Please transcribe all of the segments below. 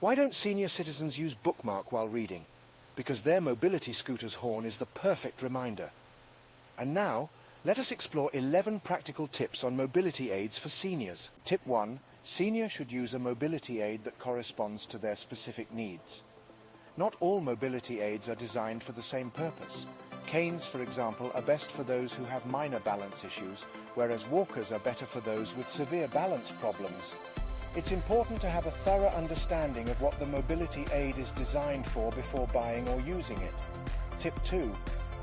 Why don't senior citizens use bookmark while reading? Because their mobility scooter's horn is the perfect reminder. And now, let us explore 11 practical tips on mobility aids for seniors. Tip 1. Seniors should use a mobility aid that corresponds to their specific needs. Not all mobility aids are designed for the same purpose. Canes, for example, are best for those who have minor balance issues, whereas walkers are better for those with severe balance problems. It's important to have a thorough understanding of what the mobility aid is designed for before buying or using it. Tip 2.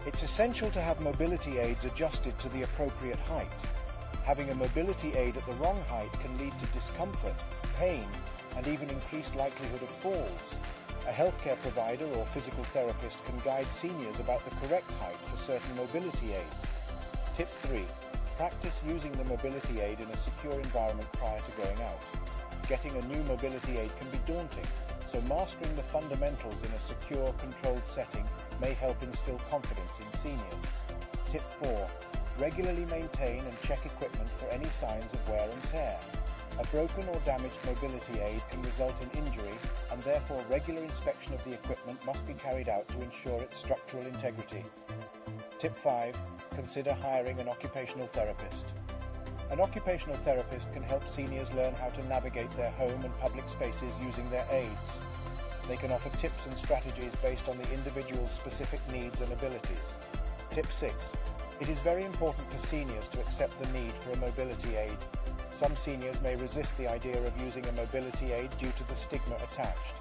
It's essential to have mobility aids adjusted to the appropriate height. Having a mobility aid at the wrong height can lead to discomfort, pain, and even increased likelihood of falls. A healthcare provider or physical therapist can guide seniors about the correct height for certain mobility aids. Tip 3. Practice using the mobility aid in a secure environment prior to going out. Getting a new mobility aid can be daunting, so mastering the fundamentals in a secure, controlled setting may help instill confidence in seniors. Tip 4. Regularly maintain and check equipment for any signs of wear and tear. A broken or damaged mobility aid can result in injury, and therefore regular inspection of the equipment must be carried out to ensure its structural integrity. Tip 5. Consider hiring an occupational therapist. An occupational therapist can help seniors learn how to navigate their home and public spaces using their aids. They can offer tips and strategies based on the individual's specific needs and abilities. Tip 6. It is very important for seniors to accept the need for a mobility aid. Some seniors may resist the idea of using a mobility aid due to the stigma attached.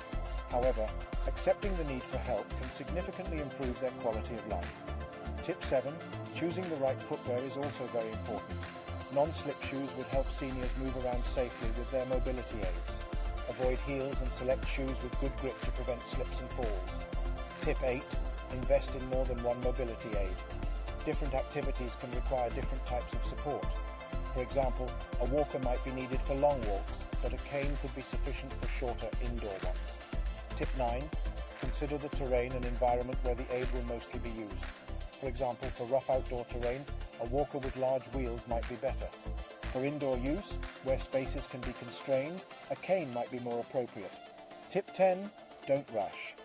However, accepting the need for help can significantly improve their quality of life. Tip 7. Choosing the right footwear is also very important. Non-slip shoes would help seniors move around safely with their mobility aids. Avoid heels and select shoes with good grip to prevent slips and falls. Tip 8. Invest in more than one mobility aid. Different activities can require different types of support. For example, a walker might be needed for long walks, but a cane could be sufficient for shorter indoor ones. Tip 9. Consider the terrain and environment where the aid will mostly be used. For example, for rough outdoor terrain, a walker with large wheels might be better. For indoor use, where spaces can be constrained, a cane might be more appropriate. Tip 10. Don't rush.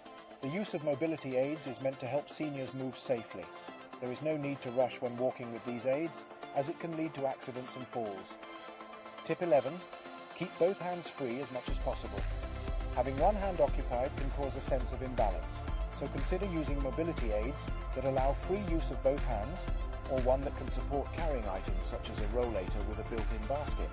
The use of mobility aids is meant to help seniors move safely. There is no need to rush when walking with these aids, as it can lead to accidents and falls. Tip 11. Keep both hands free as much as possible. Having one hand occupied can cause a sense of imbalance, so consider using mobility aids that allow free use of both hands, or one that can support carrying items such as a rollator with a built-in basket.